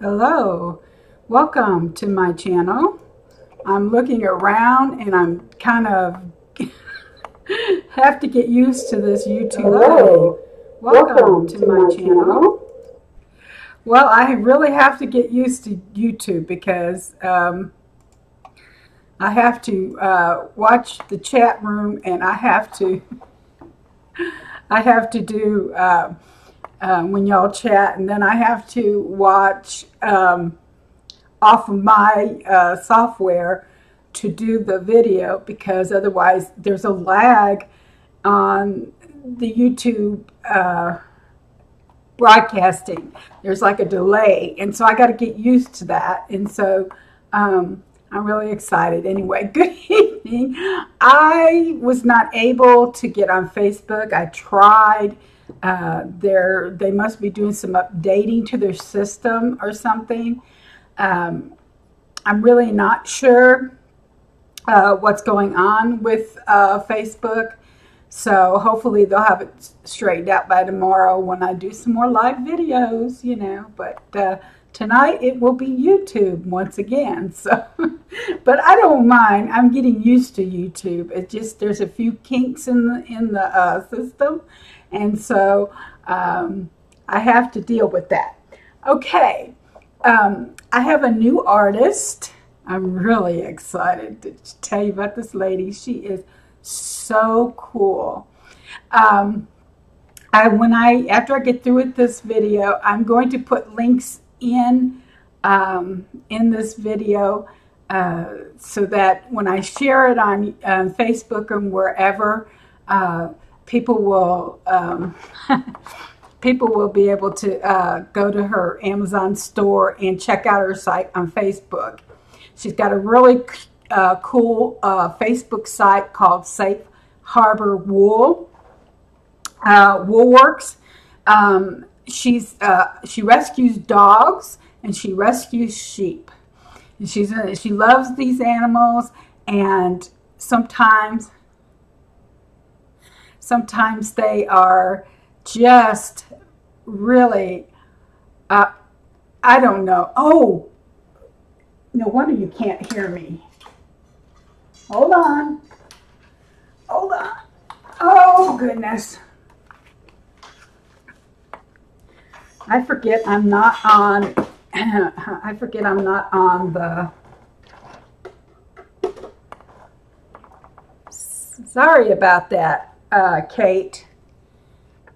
Hello, welcome to my channel. I'm looking around and I'm kind of have to get used to this YouTube. Hello, welcome to my channel. Well, I really have to get used to YouTube because I have to watch the chat room, and I have to do when y'all chat, and then I have to watch off of my software to do the video, because otherwise there's a lag on the YouTube broadcasting. There's like a delay, and so I got to get used to that, and so I'm really excited. Anyway, good evening. I was not able to get on Facebook. I tried. They must be doing some updating to their system or something. I'm really not sure what's going on with Facebook. So hopefully they'll have it straightened out by tomorrow when I do some more live videos, you know. But tonight it will be YouTube once again. So, but I don't mind. I'm getting used to YouTube. It just, there's a few kinks in the system. And so I have to deal with that. Okay, I have a new artist. I'm really excited to tell you about this lady. She is so cool. After I get through with this video, I'm going to put links in this video so that when I share it on Facebook and wherever, people will be able to go to her Amazon store and check out her site on Facebook. She's got a really cool Facebook site called Safe Harbor Woolworks. She rescues dogs and she rescues sheep. And she loves these animals, and sometimes they are just really, I don't know. Oh, no wonder you can't hear me. Hold on. Hold on. Oh, goodness. I forget I'm not on, the, sorry about that, Kate.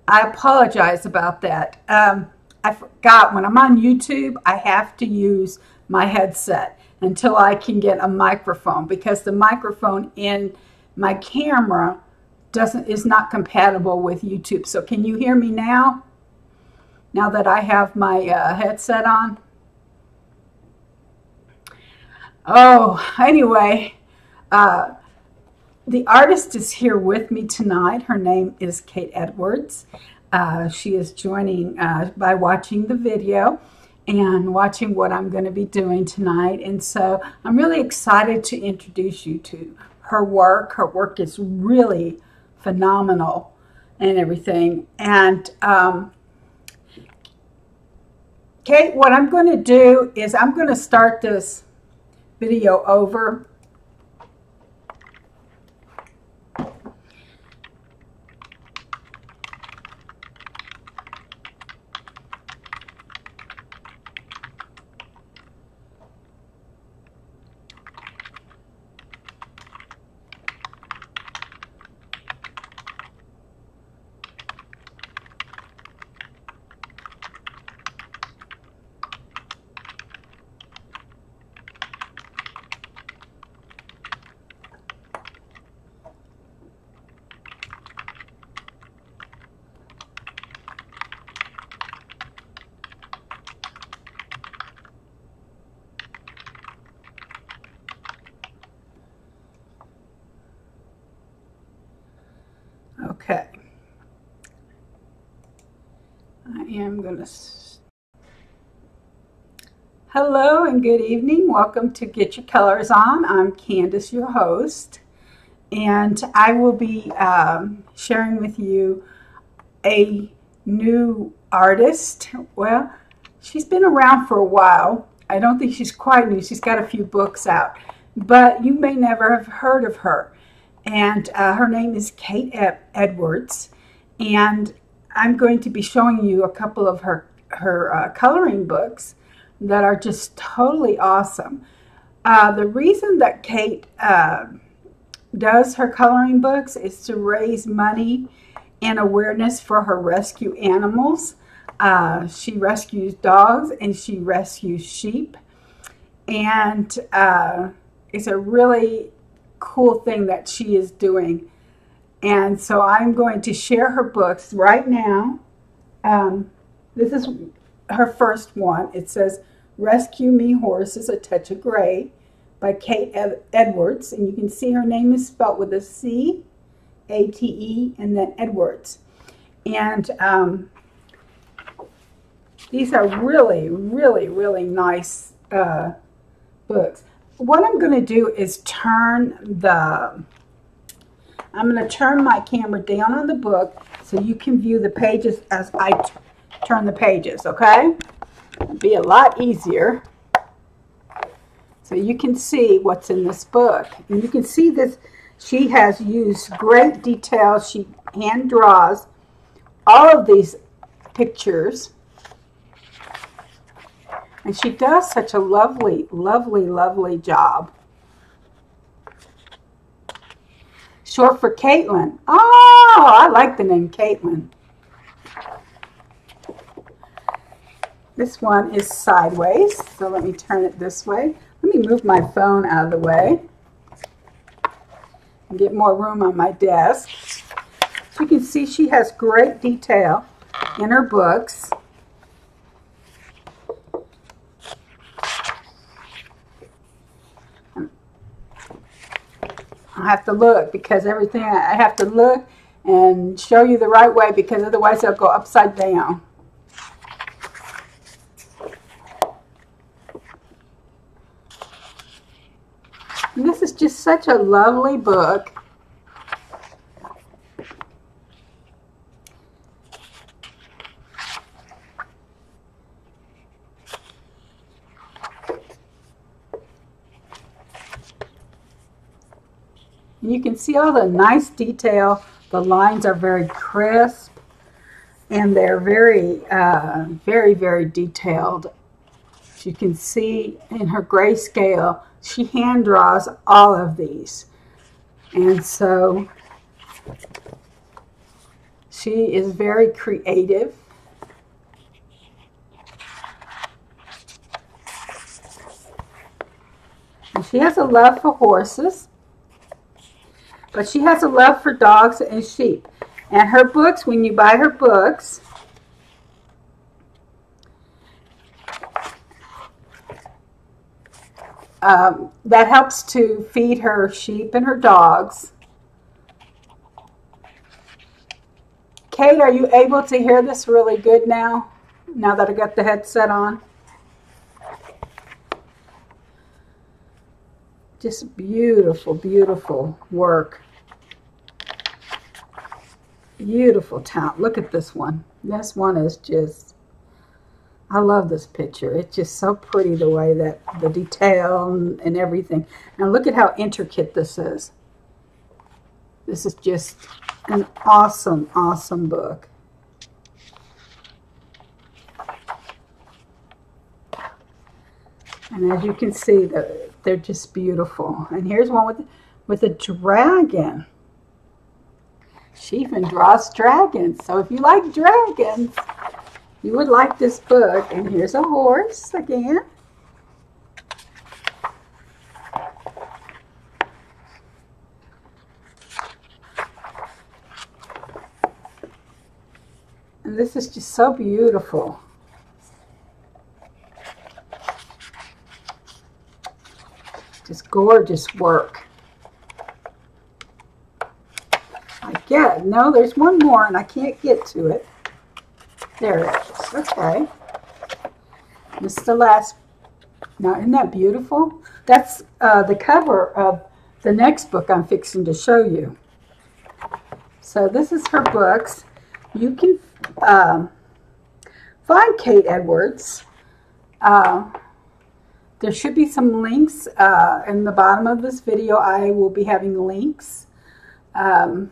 I apologize about that. I forgot, when I'm on YouTube, I have to use my headset until I can get a microphone, because the microphone in my camera is not compatible with YouTube. So can you hear me now? Now that I have my headset on? Oh, anyway, the artist is here with me tonight. Her name is Cate Edwards. She is joining by watching the video and watching what I'm going to be doing tonight. And so I'm really excited to introduce you to her work. Her work is really phenomenal and everything. And Kate, what I'm going to do is I'm going to start this video over. Okay, I am going to... Hello and good evening. Welcome to Get Your Colors On. I'm Candace, your host, and I will be sharing with you a new artist. Well, She's been around for a while. I don't think she's quite new. She's got a few books out, but you may never have heard of her. And her name is Cate Edwards, and I'm going to be showing you a couple of her coloring books that are just totally awesome. The reason that Cate does her coloring books is to raise money and awareness for her rescue animals. She rescues dogs and she rescues sheep, and it's a really cool thing that she is doing. And so I'm going to share her books right now. This is her first one. It says Rescue Me Horses, A Touch of Gray by Cate Edwards, and you can see her name is spelled with a C, A-T-E, and then Edwards. And these are really, really, really nice books. What I'm going to do is I'm going to turn my camera down on the book so you can view the pages as I turn the pages, okay? It'll be a lot easier. So you can see what's in this book. And you can see this, she has used great detail. She hand draws all of these pictures. And she does such a lovely, lovely, lovely job. Short for Caitlin. Oh, I like the name Caitlin. This one is sideways, so let me turn it this way. Let me move my phone out of the way and get more room on my desk. So you can see she has great detail in her books. I have to look because everything I have to look and show you the right way, because otherwise they'll go upside down. And this is just such a lovely book. And you can see all the nice detail. The lines are very crisp, and they're very, very, very detailed. As you can see in her grayscale, she hand draws all of these. And so she is very creative. And she has a love for horses, but she has a love for dogs and sheep. And her books, when you buy her books, that helps to feed her sheep and her dogs. Cate, are you able to hear this really good now that I got the headset on? Just beautiful, beautiful work. Beautiful talent. Look at this one. This one is just, I love this picture. It's just so pretty, the way that the detail and everything. Now look at how intricate this is. This is just an awesome, awesome book. And as you can see, they're just beautiful. And here's one with a dragon. She even draws dragons. So if you like dragons, you would like this book. And here's a horse again. And this is just so beautiful. Just gorgeous work. No, there's one more and I can't get to it. There it is. Okay. This is the last. Now, isn't that beautiful? That's the cover of the next book I'm fixing to show you. So this is her books. You can find Cate Edwards There should be some links in the bottom of this video. I will be having links for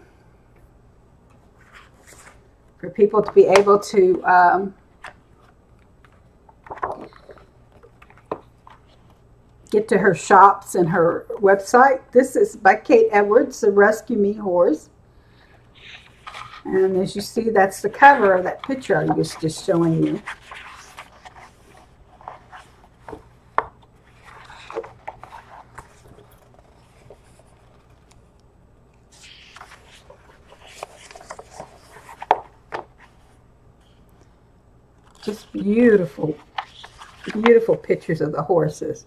people to be able to get to her shops and her website. This is by Cate Edwards, the Rescue Me Horse. And as you see, that's the cover of that picture I was just showing you. Just beautiful, beautiful pictures of the horses.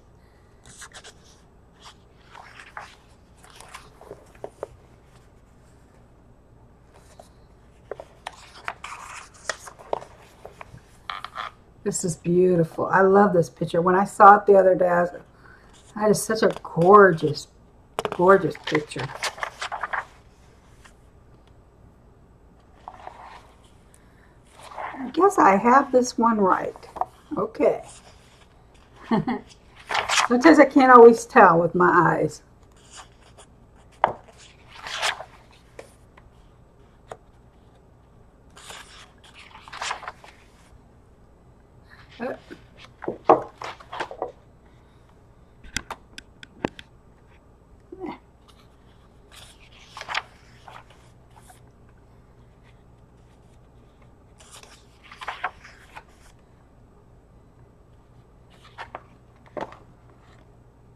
This is beautiful. I love this picture. When I saw it the other day, that is such a gorgeous, gorgeous picture. I guess I have this one right. Okay. Sometimes I can't always tell with my eyes.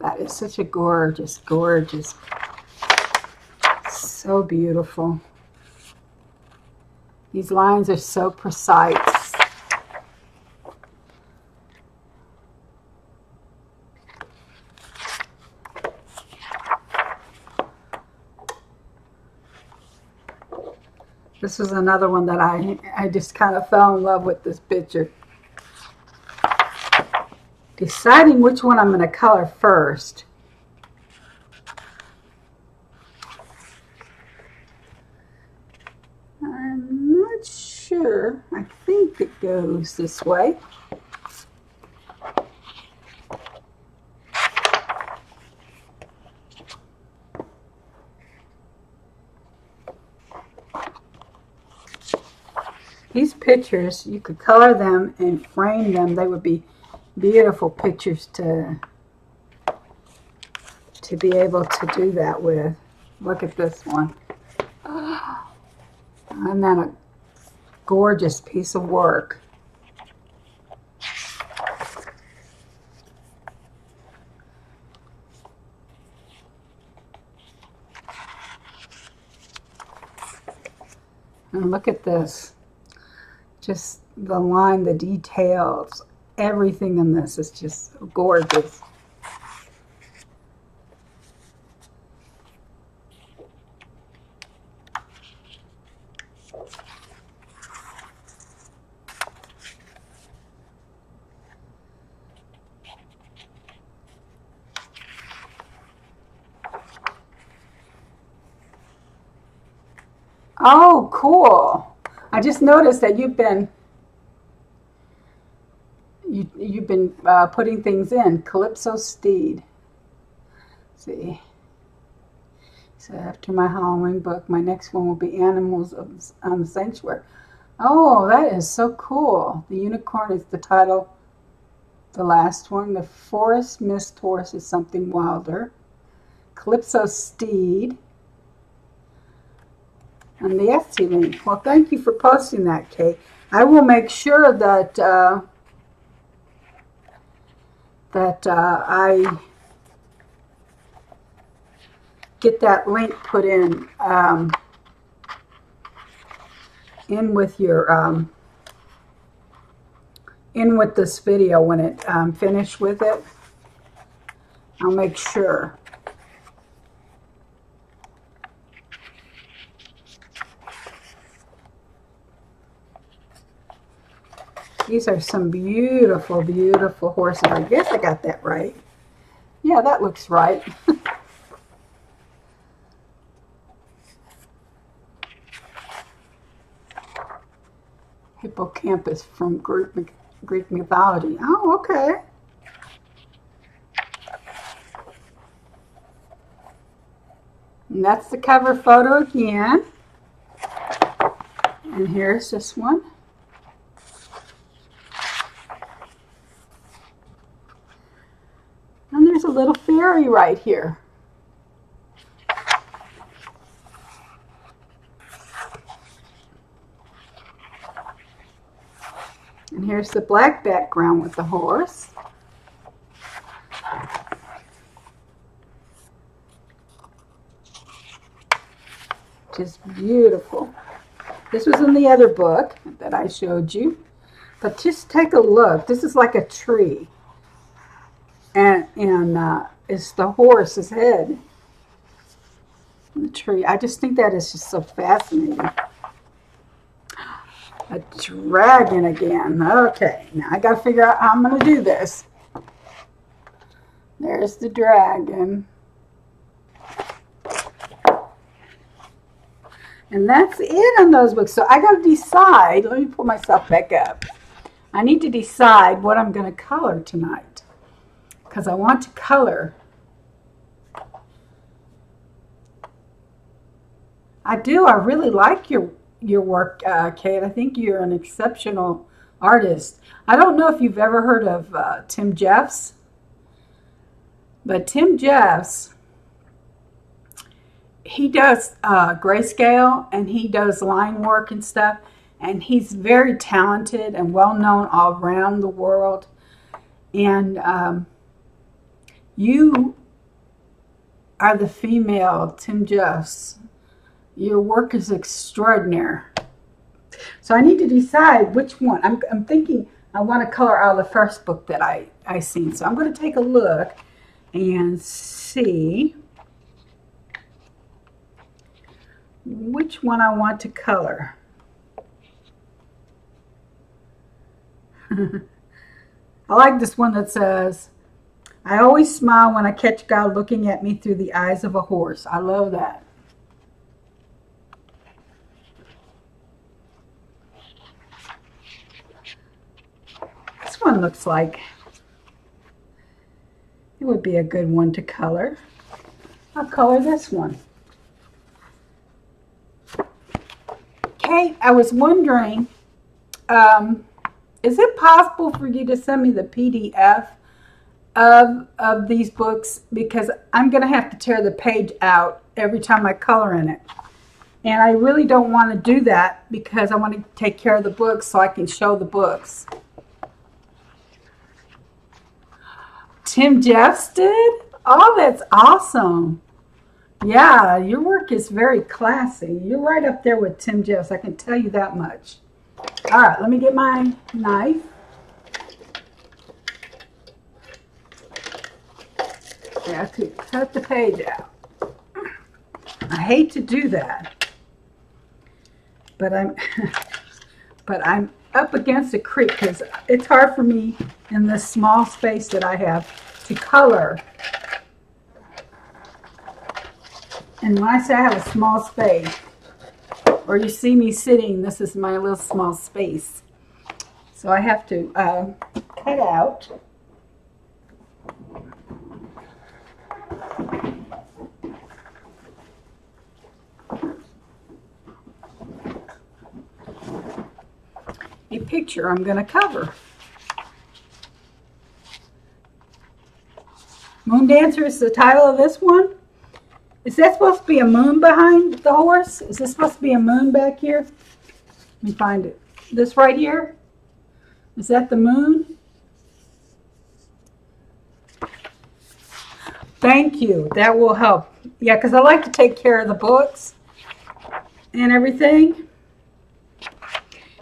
That is such a gorgeous, gorgeous, so beautiful. These lines are so precise. This is another one that I just kind of fell in love with this picture. Deciding which one I'm going to color first. I'm not sure. I think it goes this way. These pictures, you could color them and frame them. They would be beautiful pictures to be able to do that with. Look at this one. And then a gorgeous piece of work. And look at this. Just the line, the details, everything in this is just gorgeous. Oh, cool. I just noticed that you've been putting things in. Calypso Steed. Let's see. So after my Halloween book, my next one will be Animals on the Sanctuary. Oh, that is so cool. The Unicorn is the title. The last one. The Forest Mist Horse is something wilder. Calypso Steed. And the Etsy link. Well, thank you for posting that, Kate. I will make sure that I get that link put in with your in with this video when it finish with it. I'll make sure. These are some beautiful, beautiful horses. I guess I got that right. Yeah, that looks right. Hippocampus from Group Greek mythology. Oh, okay. And that's the cover photo again. And here's this one. And there's a little fairy right here. And here's the black background with the horse. Just beautiful. This was in the other book that I showed you. But just take a look. This is like a tree. And it's the horse's head. The tree. I just think that is just so fascinating. A dragon again. Okay, now I got to figure out how I'm going to do this. There's the dragon. And that's it on those books. So I got to decide. Let me pull myself back up. I need to decide what I'm going to color tonight. Because I want to color. I do. I really like your work, Kate. I think you're an exceptional artist. I don't know if you've ever heard of Tim Jeffs. But Tim Jeffs, he does grayscale and he does line work and stuff. And he's very talented and well known all around the world. And you are the female Tim Jeffs. Your work is extraordinary. So I need to decide which one. I'm thinking I want to color out the first book that I seen. So I'm going to take a look and see which one I want to color. I like this one that says, I always smile when I catch God looking at me through the eyes of a horse. I love that. This one looks like it would be a good one to color. I'll color this one. Kate, I was wondering, is it possible for you to send me the PDF of these books? Because I'm going to have to tear the page out every time I color in it. And I really don't want to do that because I want to take care of the books so I can show the books. Tim Jeffs did? Oh, that's awesome. Yeah, your work is very classy. You're right up there with Tim Jeffs. I can tell you that much. All right, let me get my knife. I have to cut the page out. I hate to do that, but I'm up against a creek because it's hard for me in this small space that I have to color. And when I say I have a small space, or you see me sitting, this is my little small space. So I have to cut out. A picture I'm going to cover. Moon Dancer is the title of this one. Is that supposed to be a moon behind the horse? Is this supposed to be a moon back here? Let me find it. This right here? Is that the moon? Thank you. That will help. Yeah, because I like to take care of the books and everything.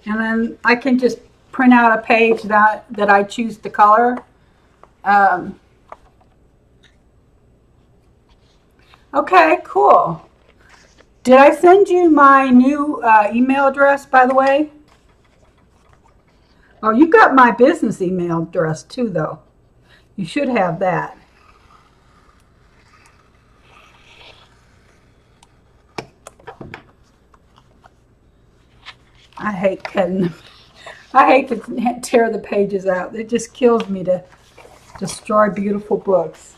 And then I can just print out a page that I choose to color. Okay, cool. Did I send you my new email address, by the way? Oh, you got my business email address too, though. You should have that. I hate cutting them. I hate to tear the pages out. It just kills me to destroy beautiful books.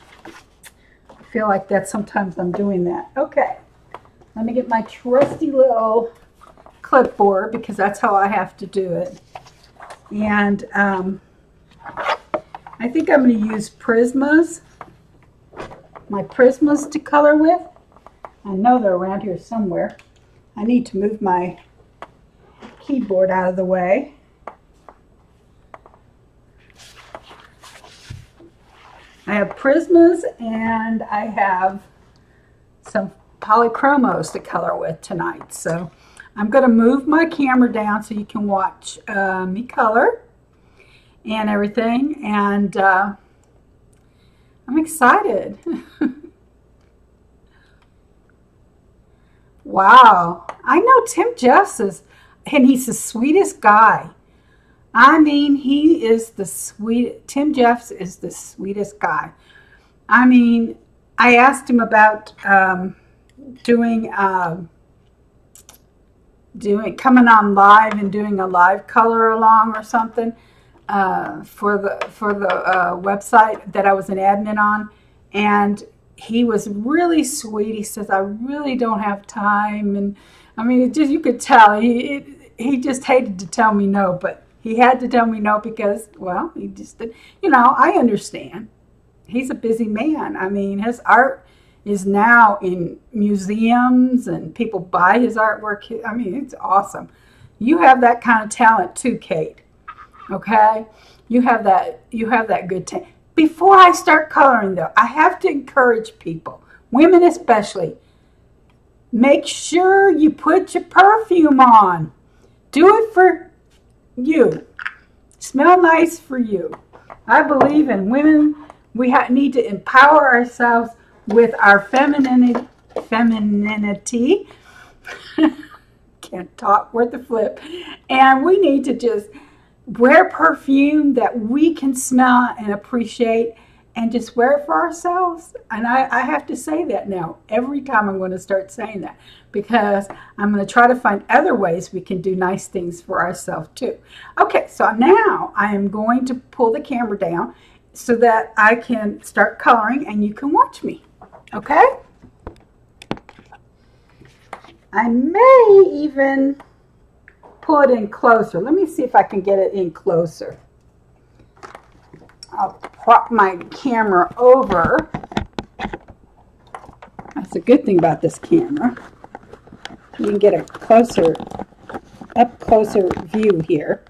I feel like that sometimes I'm doing that. Okay, let me get my trusty little clipboard because that's how I have to do it. And I think I'm going to use Prismas, my Prismas to color with. I know they're around here somewhere. I need to move my keyboard out of the way. I have Prismas and I have some polychromos to color with tonight. So I'm going to move my camera down so you can watch me color and everything. And I'm excited. Wow. I know Tim Jeffs is, and he's the sweetest guy. I mean, he is the sweet. Tim Jeffs is the sweetest guy. I mean, I asked him about coming on live and doing a live color along or something for the website that I was an admin on, and he was really sweet. He says, "I really don't have time," and I mean, it just, you could tell he just hated to tell me no, but he had to tell me no because, well, he just did. You know, I understand. He's a busy man. I mean, his art is now in museums and people buy his artwork. I mean, it's awesome. You have that kind of talent too, Cate. Okay? You have that good talent. Before I start coloring, though, I have to encourage people, women especially, make sure you put your perfume on. Do it for you. Smell nice for you. I believe in women. We need to empower ourselves with our femininity. Can't talk worth the flip. And we need to just wear perfume that we can smell and appreciate and just wear it for ourselves. And I have to say that now. Every time I'm going to start saying that because I'm going to try to find other ways we can do nice things for ourselves too. Okay, so now I am going to pull the camera down so that I can start coloring and you can watch me. Okay? I may even pull it in closer. Let me see if I can get it in closer. I'll prop my camera over. That's a good thing about this camera. You can get a up closer view here.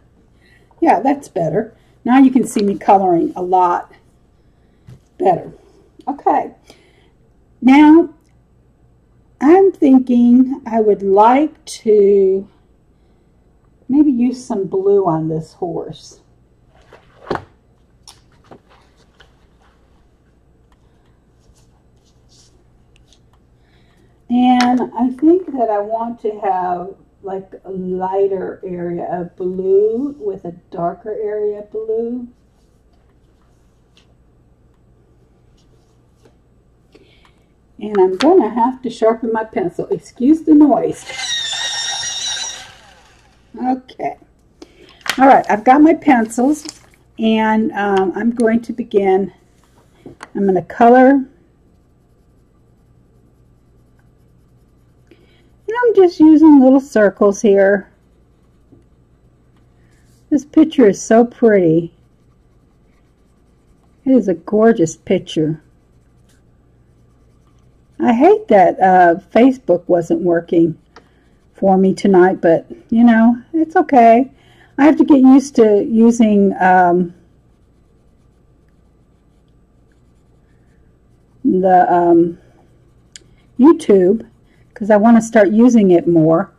Yeah, that's better. Now you can see me coloring a lot better. Okay. Now, I'm thinking I would like to maybe use some blue on this horse. And I think that I want to have like a lighter area of blue with a darker area of blue. And I'm going to have to sharpen my pencil. Excuse the noise. Okay. All right, I've got my pencils, and I'm going to begin. I'm going to color. And I'm just using little circles here. This picture is so pretty. It is a gorgeous picture. I hate that Facebook wasn't working for me tonight, but, you know, it's okay. I have to get used to using the YouTube because I want to start using it more.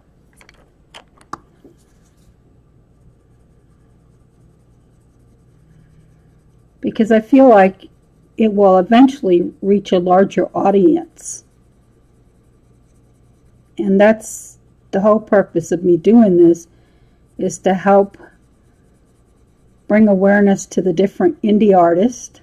Because I feel like it will eventually reach a larger audience. And that's the whole purpose of me doing this, is to help bring awareness to the different indie artists.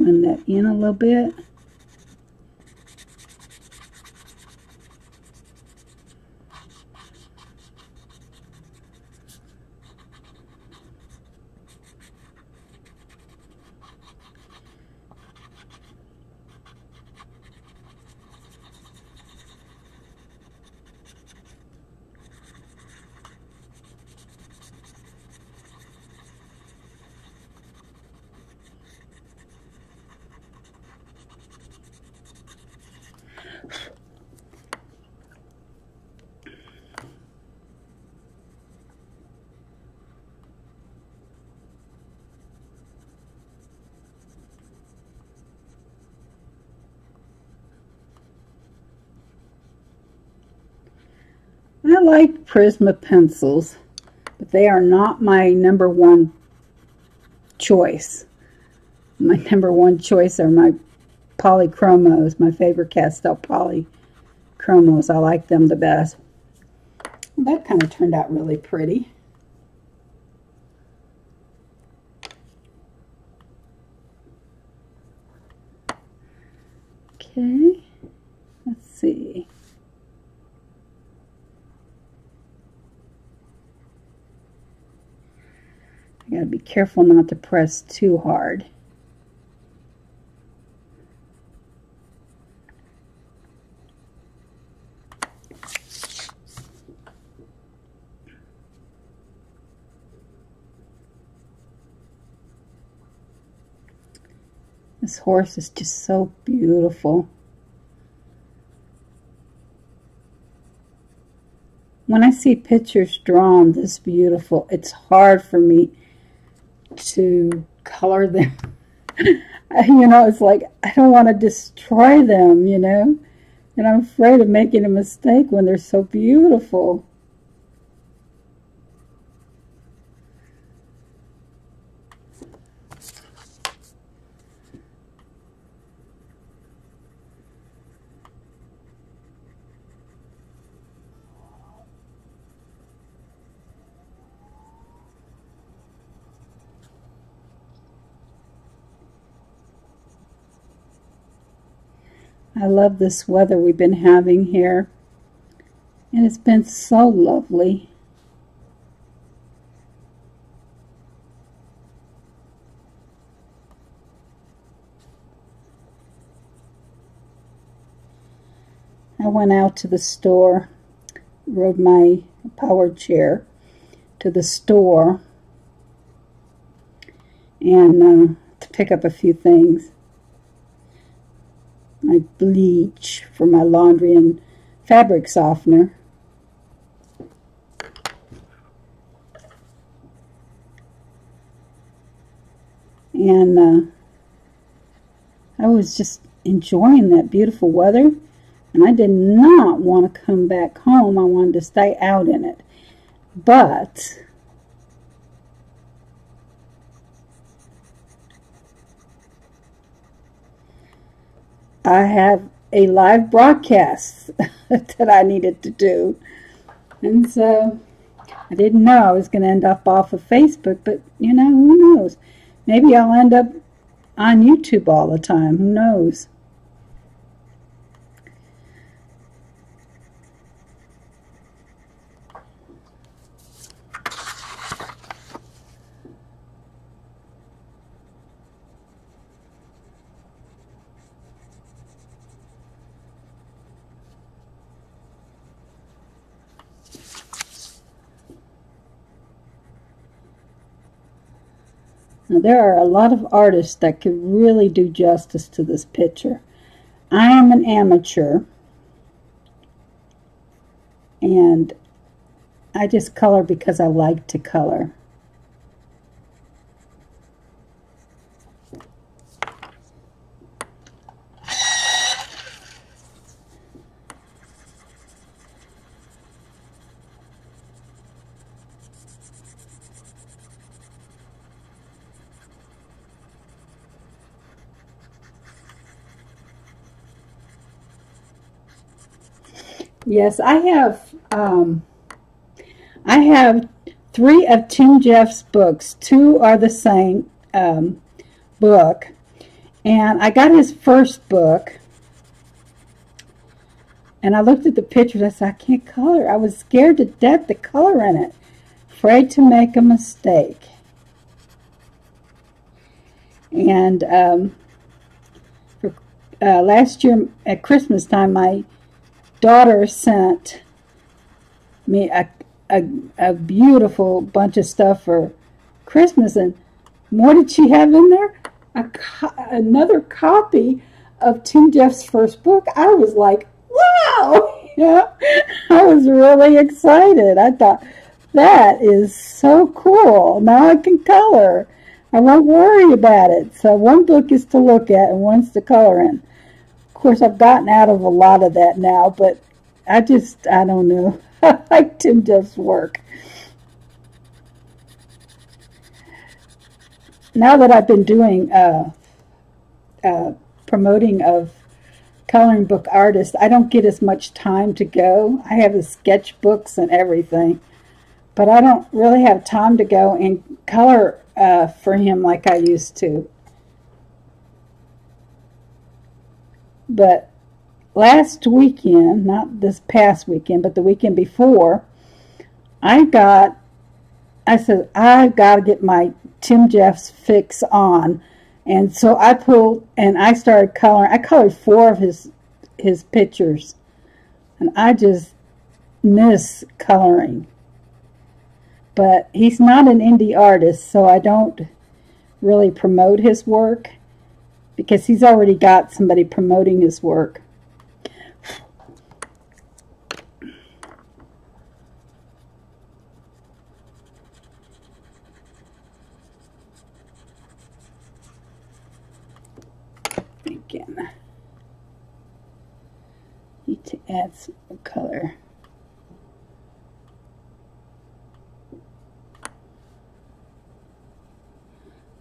blend that in a little bit. I like Prisma pencils, but they are not my number one choice. My number one choice are my polychromos, my favorite pastel polychromos. I like them the best. That kind of turned out really pretty. Okay, let's see. I gotta be careful not to press too hard. This horse is just so beautiful. When I see pictures drawn this beautiful, it's hard for me to color them. You know, it's like I don't want to destroy them, you know, and I'm afraid of making a mistake when they're so beautiful. I love this weather we've been having here, and it's been so lovely. I went out to the store, rode my powered chair to the store, and to pick up a few things. My bleach for my laundry and fabric softener. And I was just enjoying that beautiful weather, and I did not want to come back home. I wanted to stay out in it. But I have a live broadcast that I needed to do. And so I didn't know I was going to end up off of Facebook, but you know, who knows? Maybe I'll end up on YouTube all the time. Who knows? Now, there are a lot of artists that could really do justice to this picture. I am an amateur, and I just color because I like to color. Yes, I have 3 of Tim Jeff's books. 2 are the same book, And I got his first book, and I looked at the pictures. I said, I can't color. I was scared to death to color in it. Afraid to make a mistake. And last year at Christmas time, my daughter sent me a beautiful bunch of stuff for Christmas. And what did she have in there? Another copy of Tim Jeff's first book. I was like, wow! Yeah, I was really excited. I thought, that is so cool. Now I can color. I won't worry about it. So one book is to look at and one's to color in. Of course, I've gotten out of a lot of that now, but I don't know. I like Tim Jeff's work. Now that I've been doing promoting of coloring book artists, I don't get as much time to go. I have the sketchbooks and everything, but I don't really have time to go and color for him like I used to. But last weekend, not this past weekend, but the weekend before, I said, I've got to get my Tim Jeff's fix on. And so I pulled and I started coloring. I colored 4 of his pictures. And I just miss coloring. But he's not an indie artist, so I don't really promote his work because he's already got somebody promoting his work. Again, need to add some color.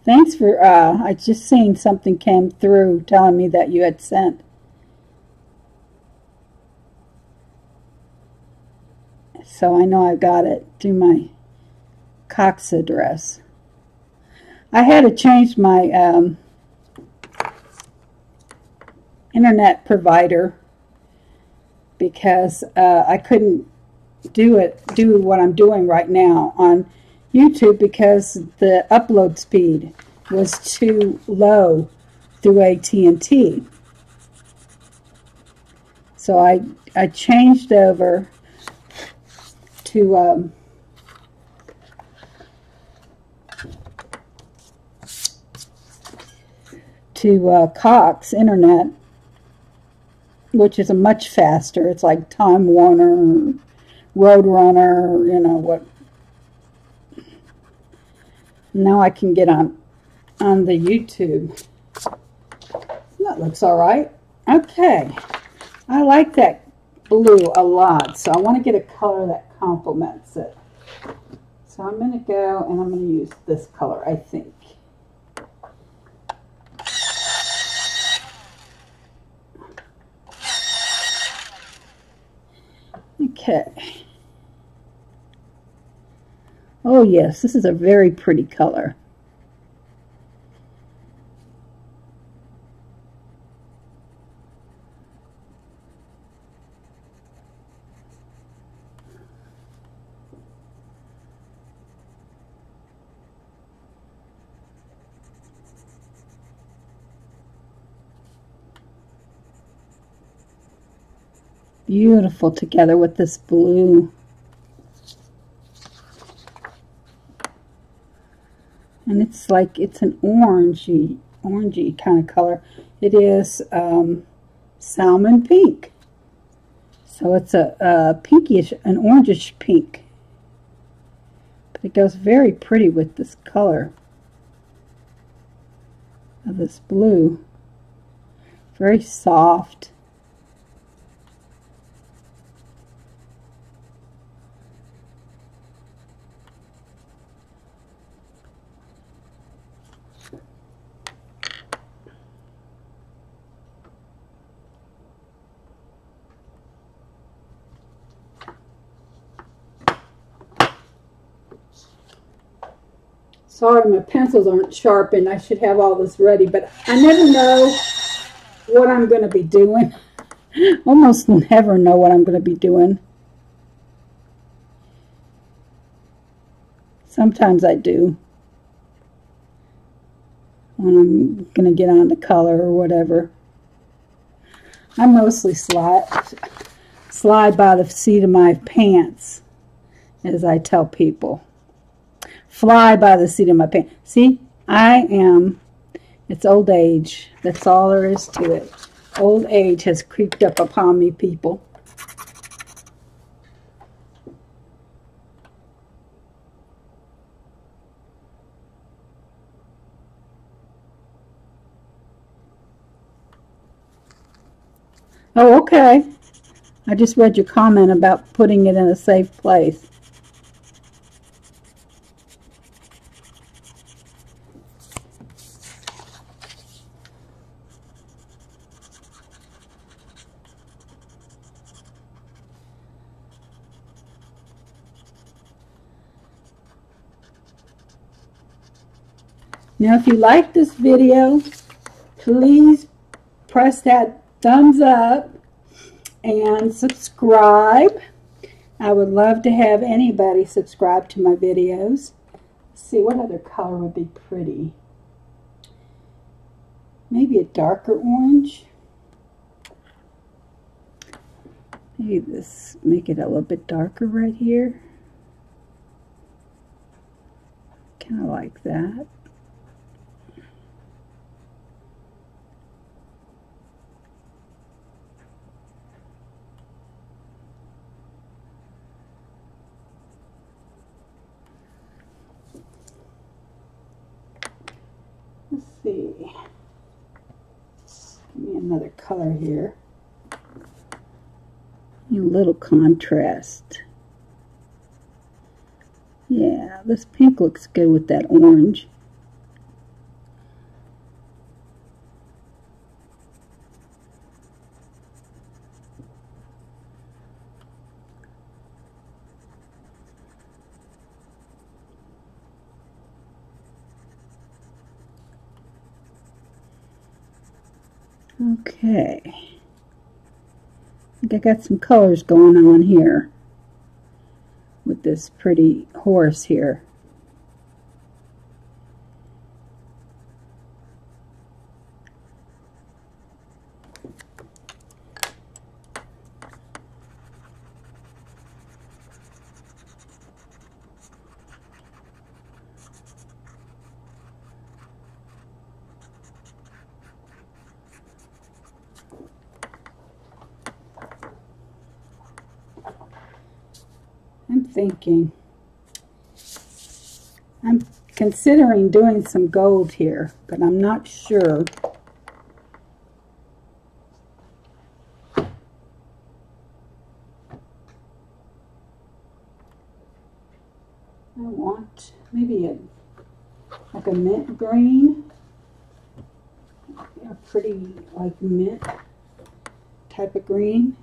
Thanks for, I just seen something came through telling me that you had sent. So I know I got it through my Cox address. I had to change my internet provider because I couldn't do what I'm doing right now on YouTube because the upload speed was too low through AT&T. So I changed over to Cox Internet, which is a much faster. It's like Time Warner, Roadrunner, you know what. Now I can get on the YouTube. That looks all right. Okay. I like that blue a lot, so I want to get a color that complements it. So I'm going to go and I'm going to use this color, I think. Okay. Oh yes, this is a very pretty color. Beautiful together with this blue. And it's like, it's an orangey kind of color. It is salmon pink. So it's a pinkish, an orangish pink. But it goes very pretty with this color of this blue. Very soft. Sorry, my pencils aren't sharpened. I should have all this ready, but I never know what I'm going to be doing. Almost never know what I'm going to be doing. Sometimes I do, when I'm going to get on to color or whatever. I mostly slide by the seat of my pants, as I tell people. Fly by the seat of my pants. See, it's old age. That's all there is to it. Old age has creeped up upon me, people. Oh, okay. I just read your comment about putting it in a safe place. Now, if you like this video, please press that thumbs up and subscribe. I would love to have anybody subscribe to my videos. Let's see, what other color would be pretty? Maybe a darker orange. Maybe this, make it a little bit darker right here. Kind of like that. Let's see. Give me another color here. A little contrast. Yeah, this pink looks good with that orange. Okay. I think I got some colors going on here with this pretty horse here. I'm considering doing some gold here, but I'm not sure. I want maybe like a mint green, a pretty like mint type of green.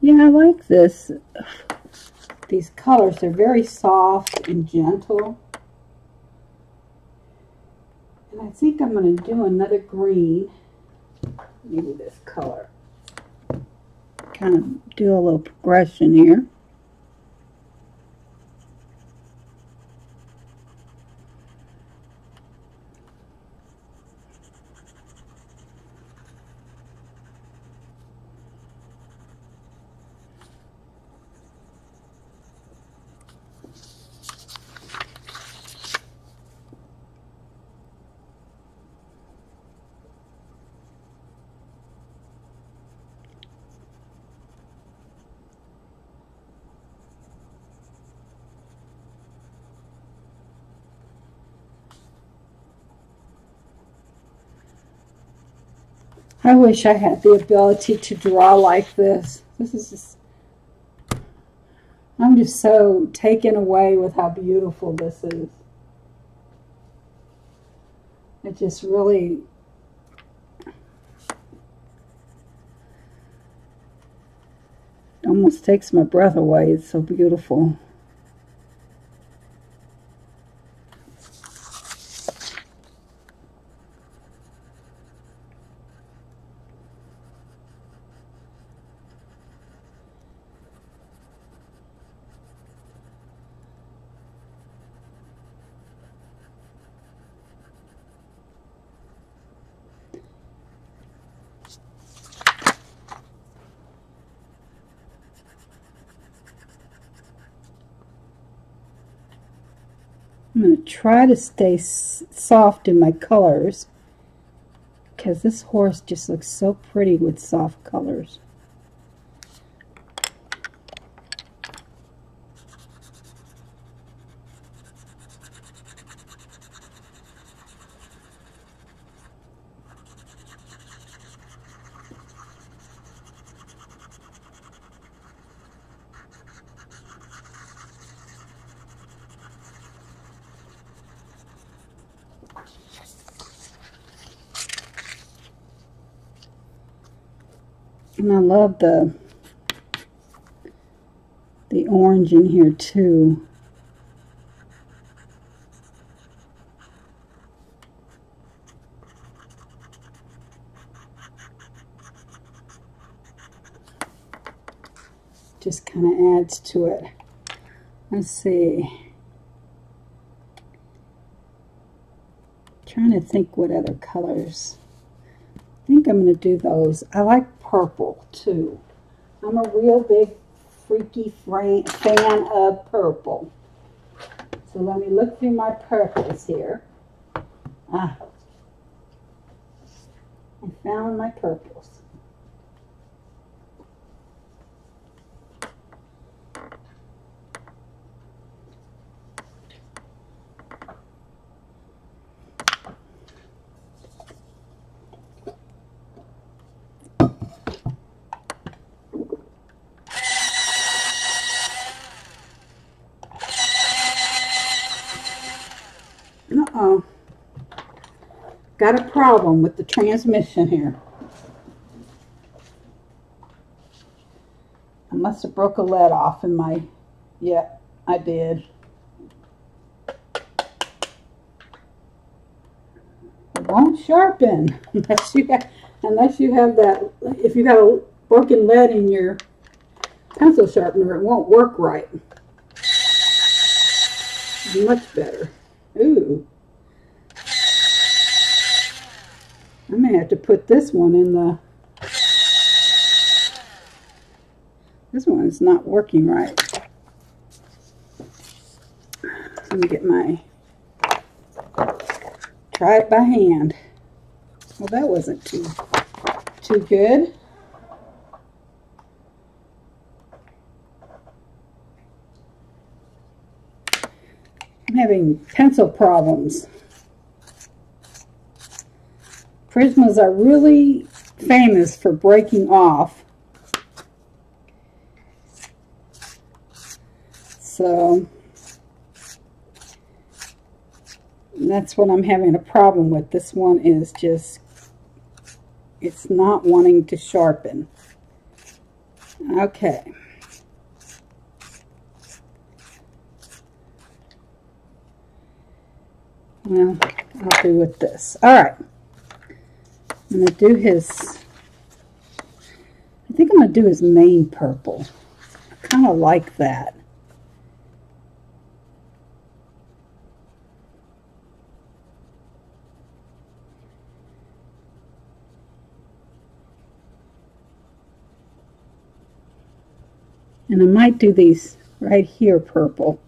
Yeah, I like this. These colors are very soft and gentle. And I think I'm going to do another green. Maybe this color. Kind of do a little progression here. I wish I had the ability to draw like this. This is just, I'm just so taken away with how beautiful this is. It just really, almost takes my breath away. It's so beautiful. I'm going to try to stay soft in my colors because this horse just looks so pretty with soft colors. And I love the orange in here too. Just kind of adds to it. Let's see. Trying to think what other colors. I think I'm going to do those. I like purple too. I'm a real big freaky fan of purple. So let me look through my purples here. I found my purples. Uh-oh. Got a problem with the transmission here. I must have broke a lead off in my... Yeah, I did. It won't sharpen unless you have that. If you got a broken lead in your pencil sharpener, it won't work right. Much better. Ooh. I may have to put this one in the... This one is not working right. Let me get my... Try it by hand. Well, that wasn't too good. I'm having pencil problems. Prismas are really famous for breaking off. So that's what I'm having a problem with. This one is just, it's not wanting to sharpen. Okay. Well, I'll do with this. All right. I'm going to do his, I think I'm going to do his mane purple. I kind of like that. And I might do these right here purple.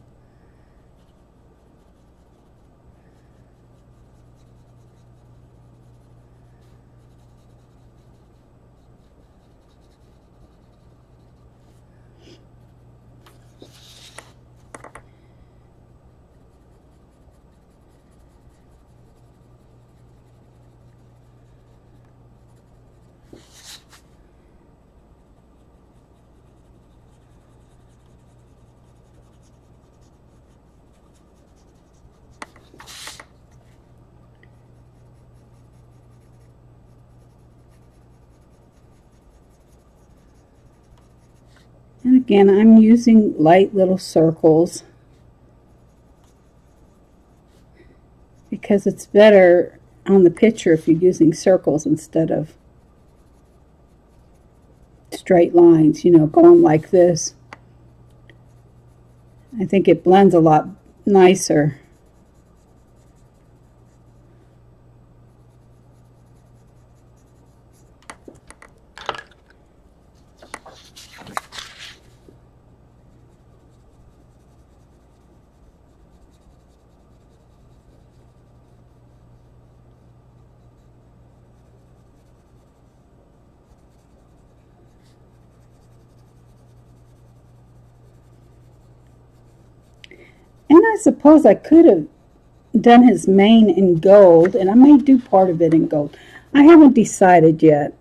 And again, I'm using light little circles because it's better on the picture if you're using circles instead of straight lines, you know, going like this. I think it blends a lot nicer. And I suppose I could have done his mane in gold, and I may do part of it in gold. I haven't decided yet.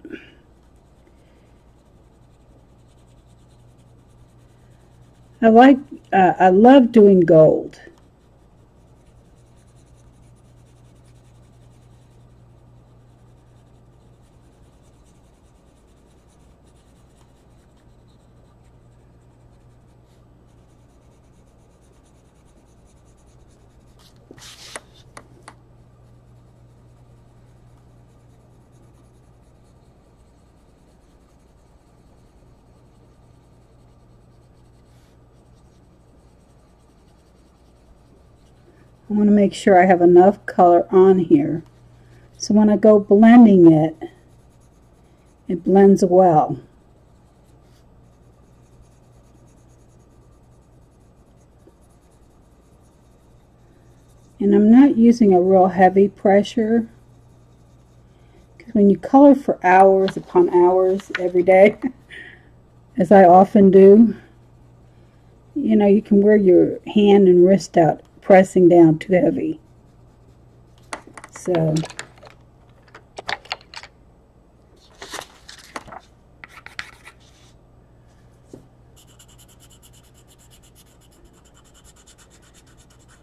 I love doing gold. I want to make sure I have enough color on here, so when I go blending it, it blends well. And I'm not using a real heavy pressure, because when you color for hours upon hours every day, as I often do, you know, you can wear your hand and wrist out pressing down too heavy. So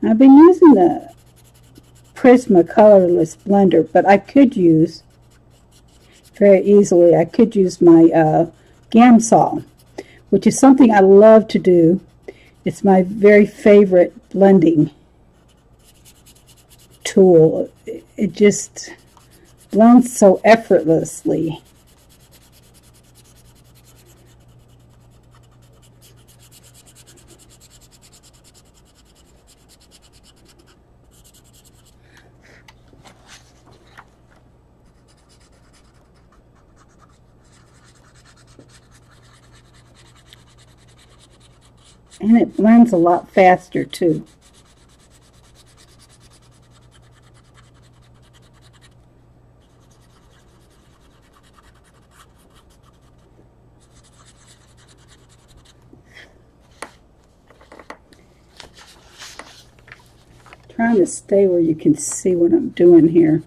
I've been using the Prisma colorless blender, but I could use very easily, I could use my Gamsol, which is something I love to do. It's my very favorite blending tool. It just blends so effortlessly. And it blends a lot faster too. Trying to stay where you can see what I'm doing here.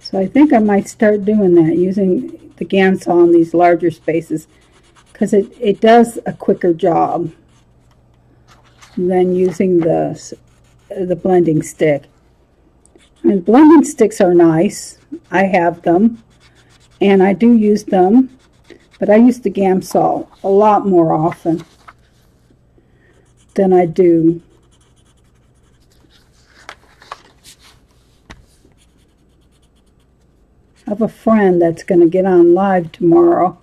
So I think I might start doing that, using the Gamsol in these larger spaces, because it does a quicker job than using the blending stick. And blending sticks are nice. I have them, and I do use them, but I use the Gamsol a lot more often than I do I have a friend that's going to get on live tomorrow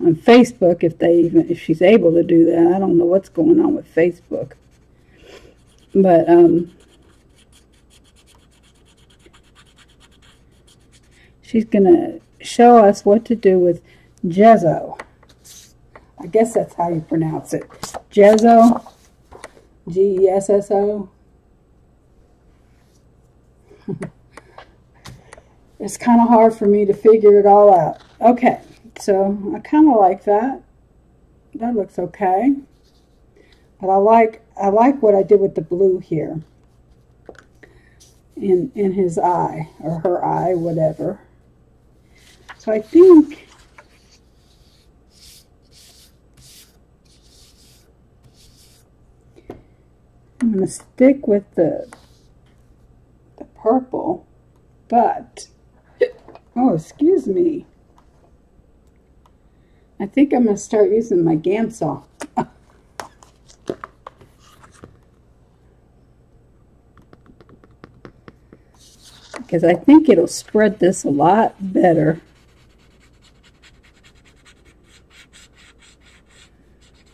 on Facebook, if she's able to do that. I don't know what's going on with Facebook, but she's going to show us what to do with gesso. I guess that's how you pronounce it. Gesso, Gesso. It's kind of hard for me to figure it all out. Okay, so I kind of like that. That looks okay. But I like what I did with the blue here in his eye or her eye, whatever. So I think I'm going to stick with the purple, but oh, excuse me. I think I'm going to start using my GAM saw. Because I think it'll spread this a lot better.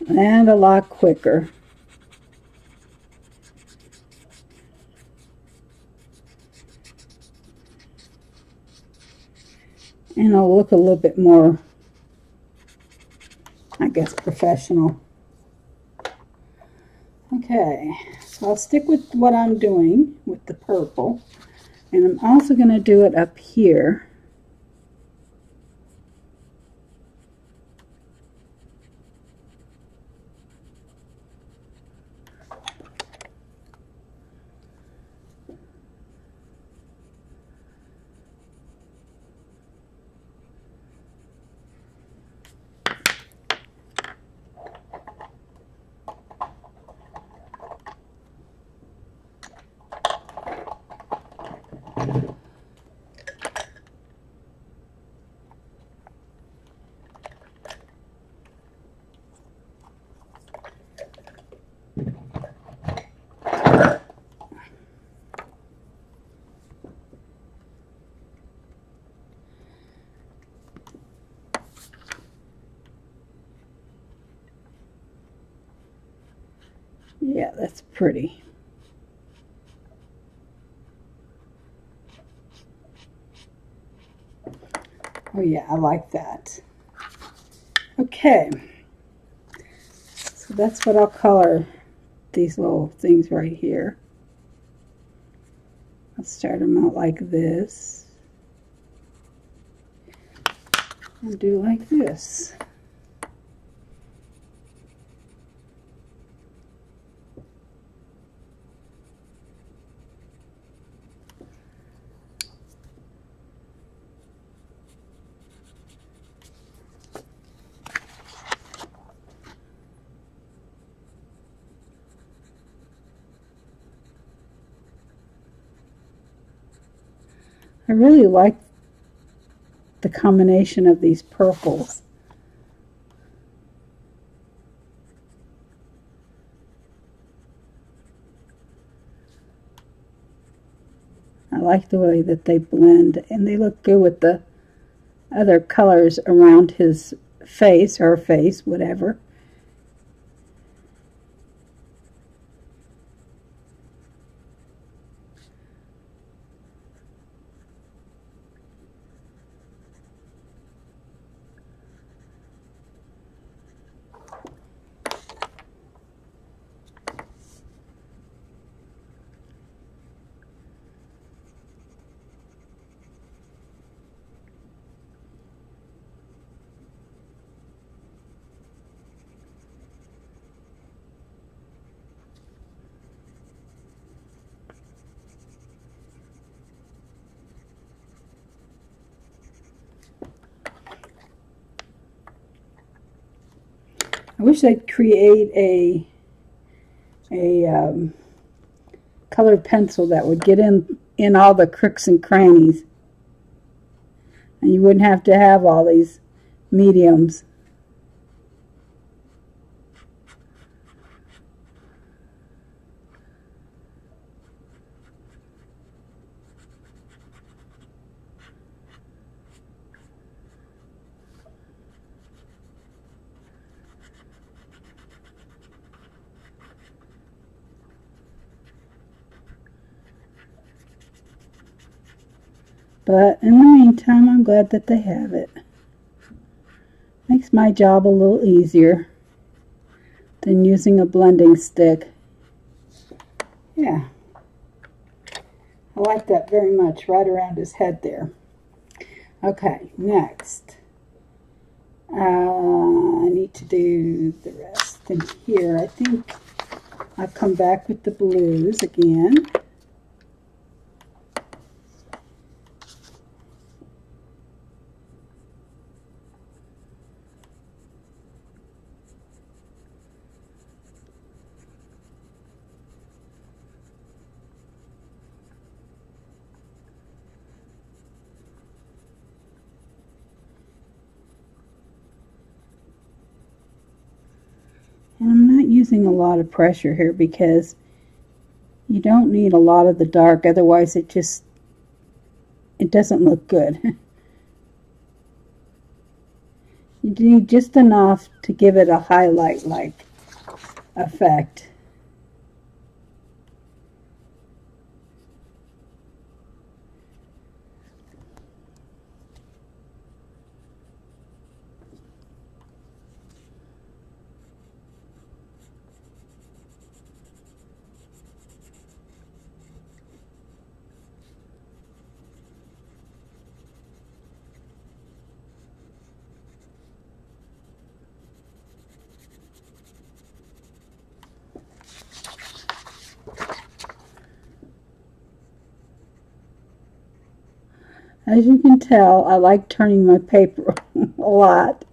And a lot quicker. And it'll look a little bit more, I guess, professional. Okay, so I'll stick with what I'm doing with the purple. And I'm also going to do it up here. Yeah, that's pretty. Oh yeah, I like that. Okay, so that's what I'll color these little things right here. I'll start them out like this and do like this. I really like the combination of these purples. I like the way that they blend, and they look good with the other colors around his face, her face, whatever. I wish I'd create a colored pencil that would get in all the crooks and crannies, and you wouldn't have to have all these mediums. But in the meantime, I'm glad that they have it. Makes my job a little easier than using a blending stick. Yeah. I like that very much, right around his head there. Okay, next. I need to do the rest. And here, I think I'll come back with the blues again. And I'm not using a lot of pressure here because you don't need a lot of the dark, otherwise it doesn't look good. You need just enough to give it a highlight-like effect. As you can tell, I like turning my paper a lot.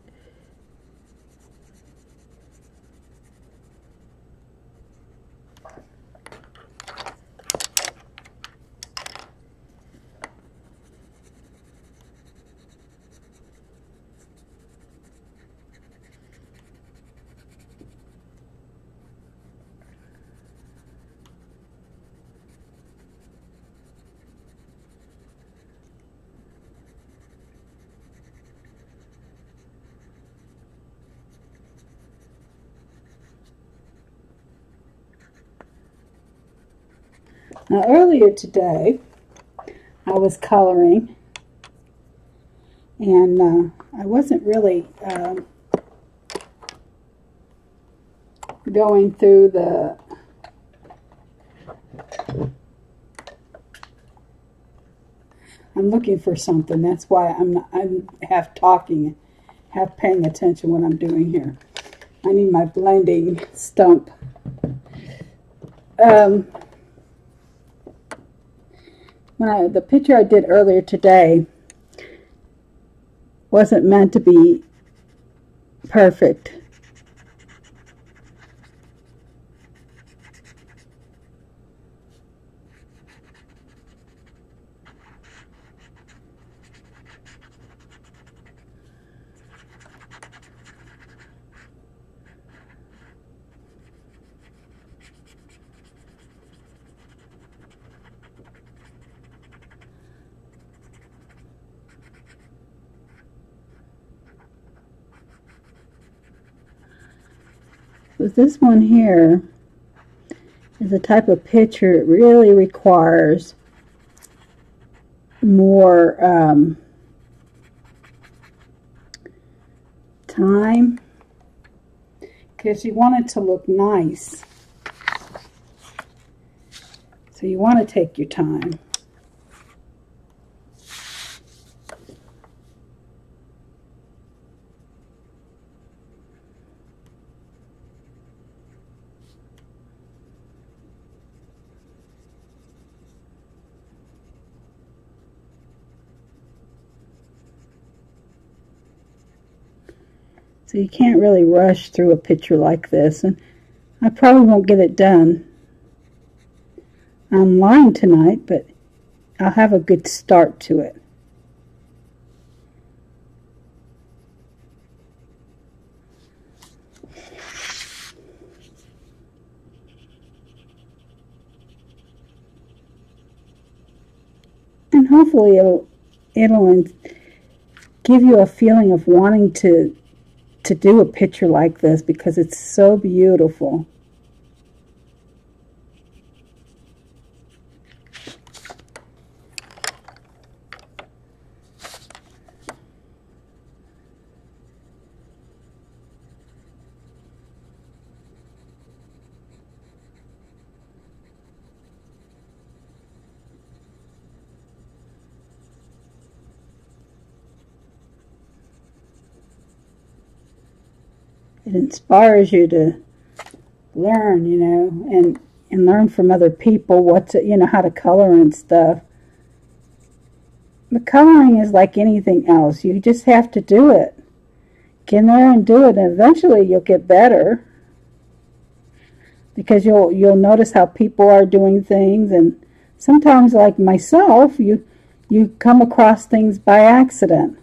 Now, earlier today, I was coloring, and I wasn't really going through the I'm looking for something. That's why I'm half talking, half paying attention what I'm doing here. I need my blending stump. The picture I did earlier today wasn't meant to be perfect. With this one here is a type of picture it really requires more time, because you want it to look nice. So you want to take your time. So you can't really rush through a picture like this, and I probably won't get it done online tonight, but I'll have a good start to it. And hopefully it'll give you a feeling of wanting to do a picture like this, because it's so beautiful. it inspires you to learn, you know, and learn from other people you know, how to color and stuff. But coloring is like anything else. You just have to do it. Get in there and do it, and eventually you'll get better. Because you'll notice how people are doing things, and sometimes, like myself, you come across things by accident.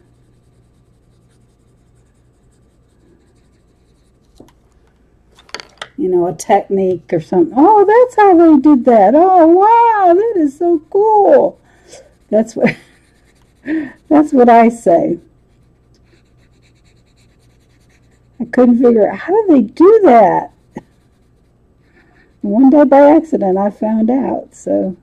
You know, a technique or something. Oh, that's how they did that. Oh, wow, that is so cool. That's what that's what I say. I couldn't figure out, how do they do that? One day by accident I found out, so.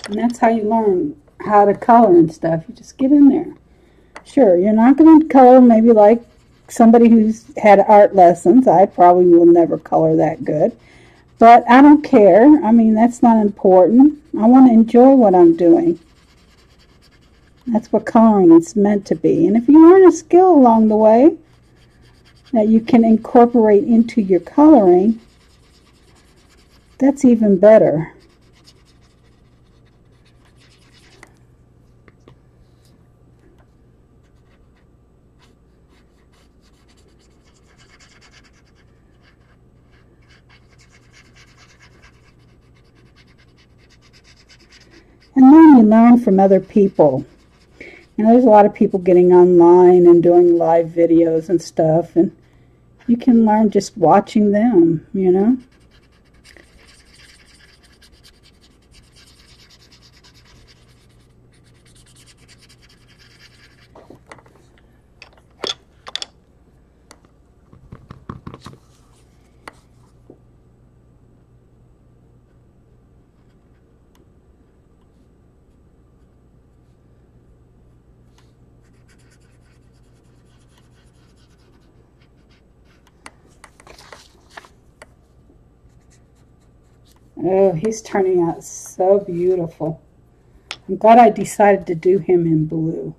And that's how you learn how to color and stuff. You just get in there. Sure, you're not going to color maybe like somebody who's had art lessons. I probably will never color that good. But I don't care. I mean, that's not important. I want to enjoy what I'm doing. That's what coloring is meant to be. And if you learn a skill along the way that you can incorporate into your coloring, that's even better. And then you learn from other people. And there's a lot of people getting online and doing live videos and stuff. And you can learn just watching them, you know. Oh, he's turning out so beautiful. I'm glad I decided to do him in blue.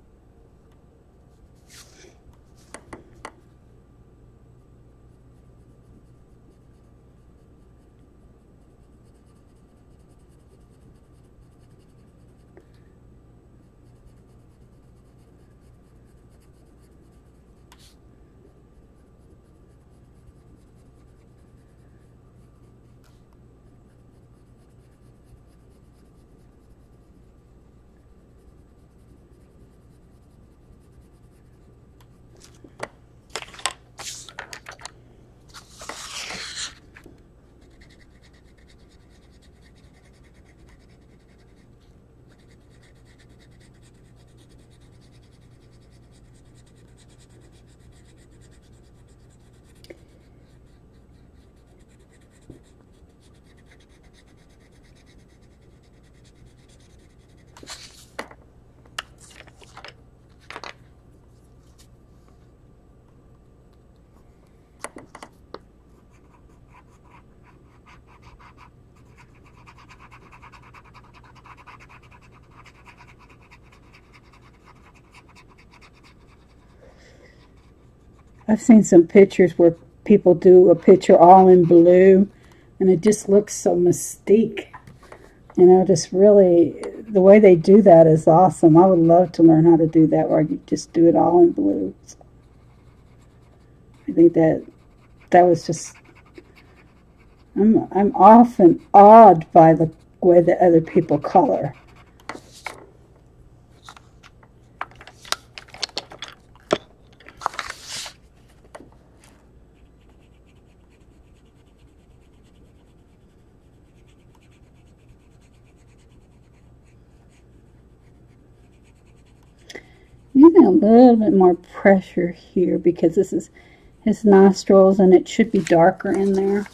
I've seen some pictures where people do a picture all in blue, and it just looks so mystique. You know, just really, the way they do that is awesome. I would love to learn how to do that, where you just do it all in blue. I think that was just, I'm often awed by the way that other people color. Using a little bit more pressure here because this is his nostrils, and it should be darker in there.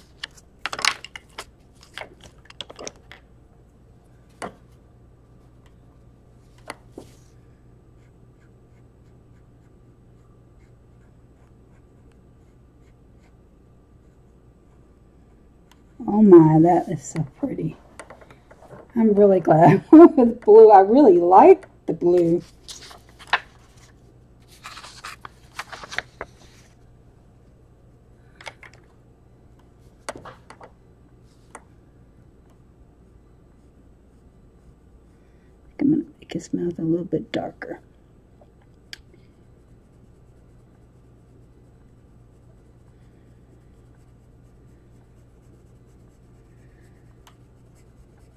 Oh my, that is so pretty. I'm really glad I went with blue. I really like the blue. I'm going to make his mouth a little bit darker.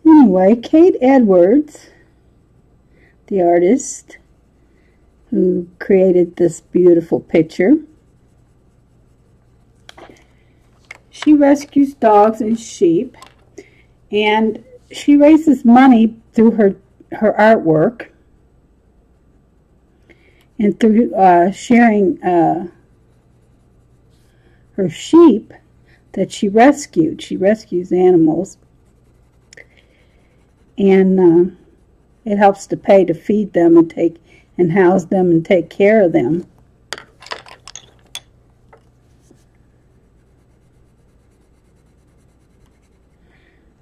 Anyway, Cate Edwards, the artist who created this beautiful picture, she rescues dogs and sheep, and she raises money through her artwork and through sharing her sheep that she rescued. She rescues animals, and it helps to pay to feed them and house them and take care of them.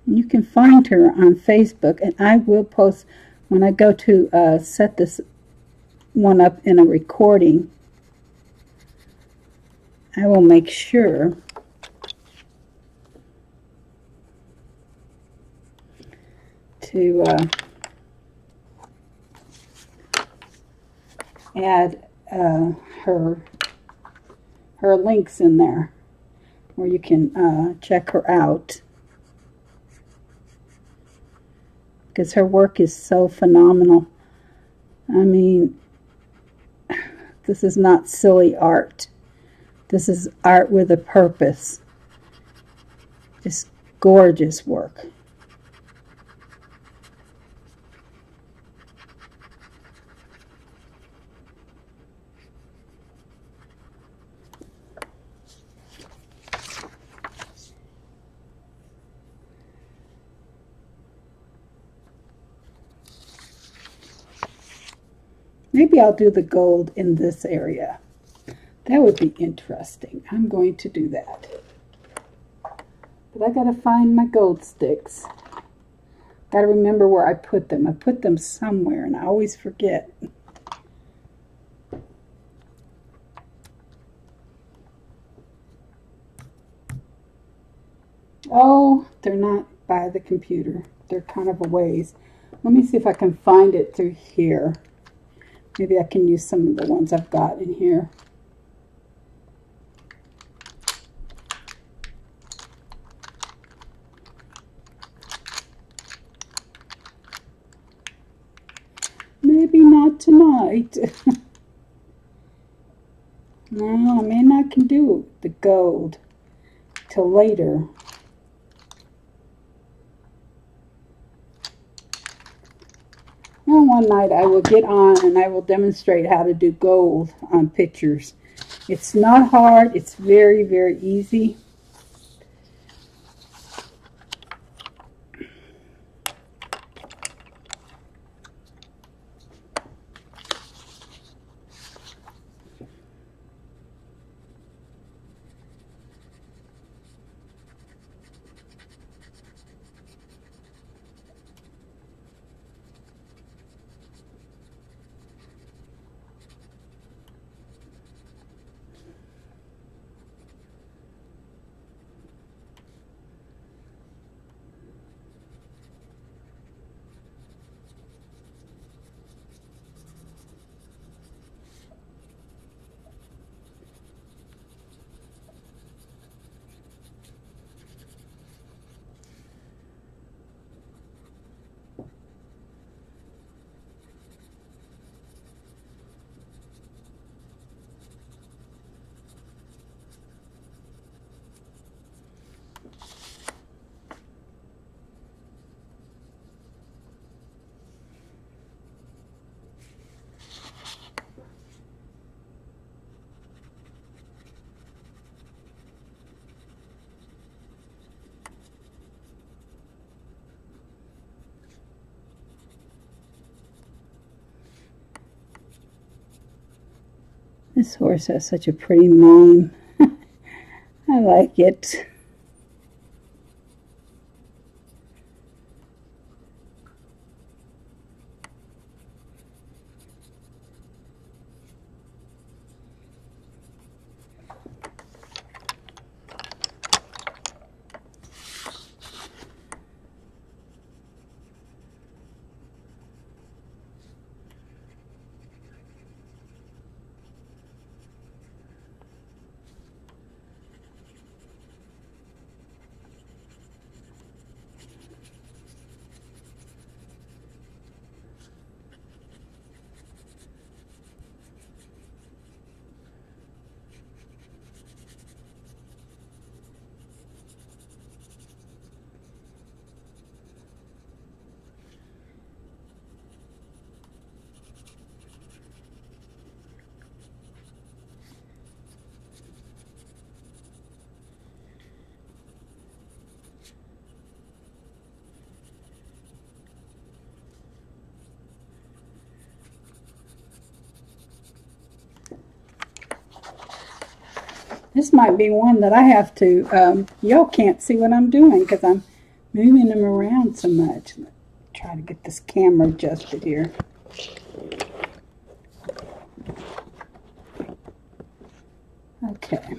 You can find her on Facebook, and I will post when I go to set this one up in a recording. I will make sure to add her links in there where you can check her out, because her work is so phenomenal. I mean, this is not silly art. This is art with a purpose. Just gorgeous work. Maybe I'll do the gold in this area. That would be interesting. I'm going to do that. But I gotta find my gold sticks. Gotta remember where I put them. I put them somewhere and I always forget. Oh, they're not by the computer. They're kind of a ways. Let me see if I can find it through here. Maybe I can use some of the ones I've got in here. Maybe not tonight. No, I may not can do the gold till later. Well, one night I will get on and I will demonstrate how to do gold on pictures. It's not hard. It's very, very easy. This horse has such a pretty mane. I like it. This might be one that I have to, y'all can't see what I'm doing because I'm moving them around so much. Try to get this camera adjusted here. Okay.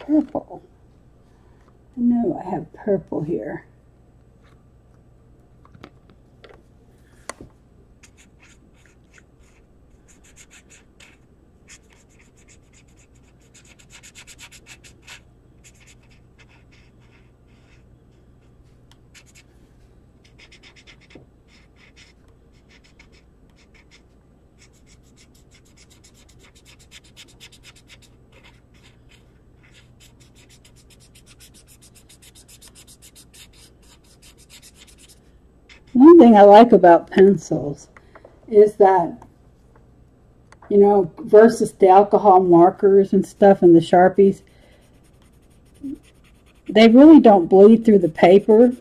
Purple. I know I have purple here. One thing I like about pencils is that, you know, versus the alcohol markers and stuff and the Sharpies, they really don't bleed through the paper.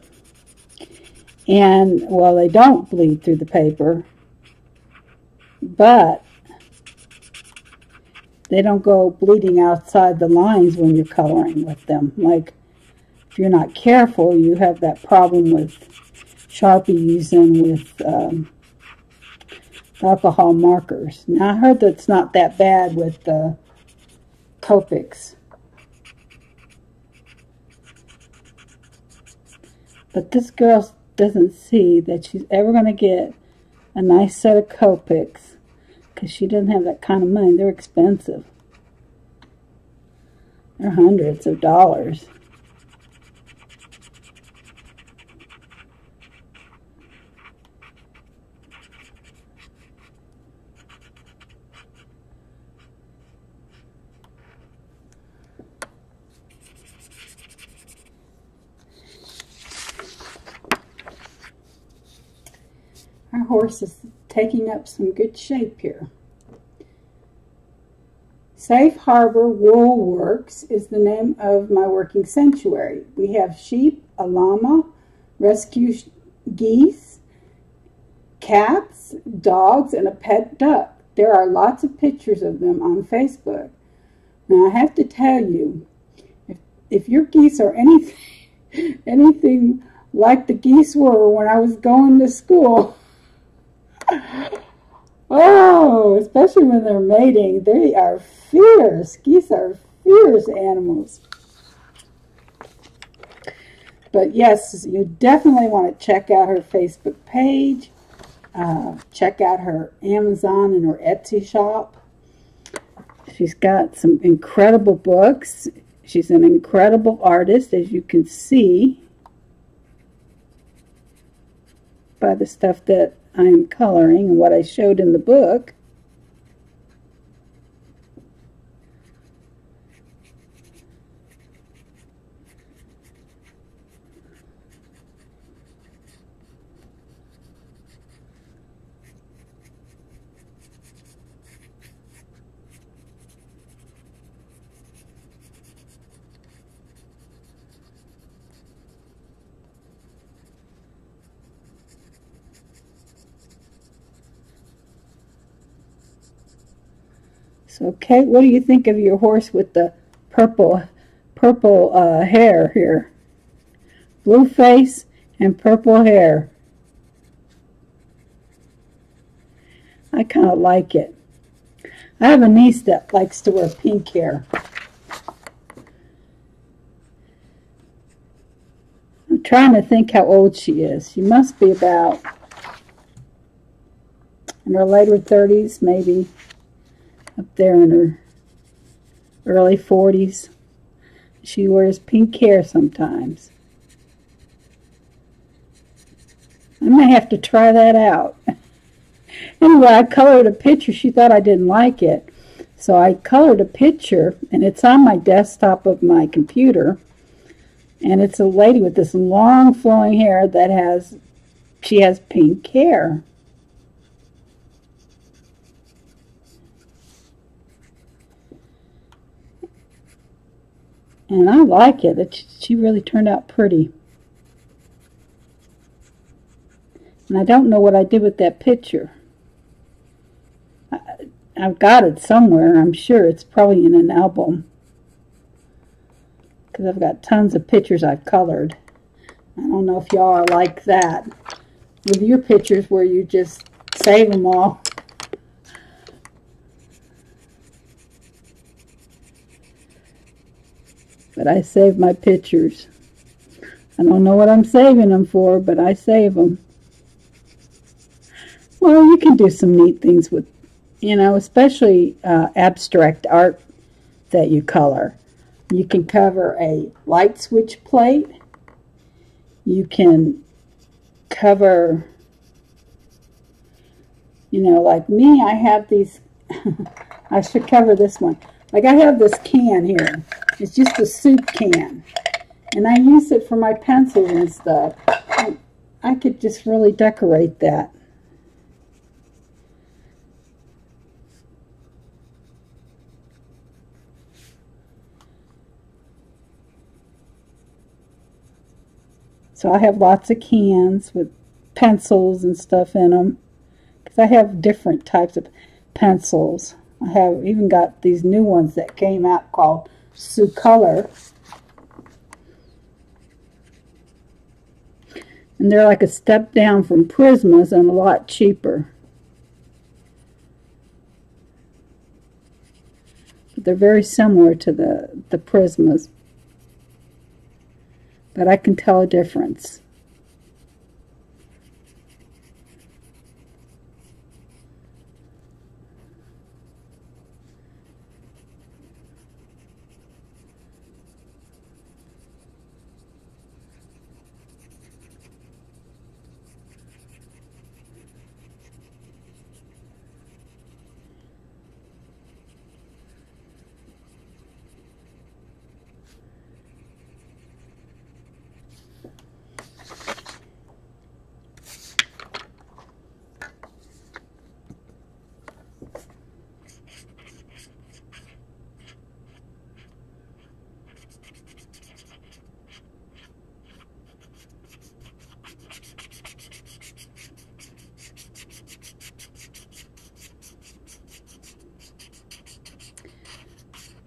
And, well, they don't bleed through the paper, but they don't go bleeding outside the lines when you're coloring with them. Like, if you're not careful, you have that problem with Sharpies and with alcohol markers. Now, I heard that's not that bad with Copics. But this girl doesn't see that she's ever going to get a nice set of Copics because she doesn't have that kind of money. They're expensive. They're hundreds of dollars. Our horse is taking up some good shape here. Safe Harbor Wool Works is the name of my working sanctuary. We have sheep, a llama, rescue geese, cats, dogs, and a pet duck. There are lots of pictures of them on Facebook. Now, I have to tell you, if your geese are anything like the geese were when I was going to school, oh, especially when they're mating, they are fierce. Geese are fierce animals. But yes, you definitely want to check out her Facebook page. Check out her Amazon and her Etsy shop. She's got some incredible books. She's an incredible artist, as you can see by the stuff that I am coloring and what I showed in the book. So, Kate, what do you think of your horse with the purple hair here? Blue face and purple hair. I kind of like it. I have a niece that likes to wear pink hair. I'm trying to think how old she is. She must be about in her later 30s, maybe up there in her early 40s. She wears pink hair sometimes. I may have to try that out. Anyway, I colored a picture. She thought I didn't like it. So I colored a picture, and it's on my desktop of my computer. And it's a lady with this long flowing hair that she has pink hair. And I like it. She really turned out pretty. And I don't know what I did with that picture. I've got it somewhere. I'm sure it's probably in an album. Because I've got tons of pictures I've colored. I don't know if y'all are like that with your pictures where you just save them all. But I save my pictures. I don't know what I'm saving them for, but I save them. Well, you can do some neat things with, especially abstract art that you color. You can cover a light switch plate. You can cover, like me, I have these, I should cover this one. Like I have this can here. It's just a soup can. And I use it for my pencils and stuff. And I could just really decorate that. So I have lots of cans with pencils and stuff in them. Because I have different types of pencils. I have even got these new ones that came out called Color. And they're like a step down from Prismas and a lot cheaper. But they're very similar to the Prismas. But I can tell a difference.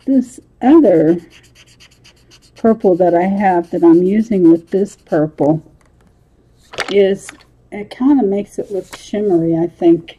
This other purple that I have that I'm using with this purple it kind of makes it look shimmery, I think.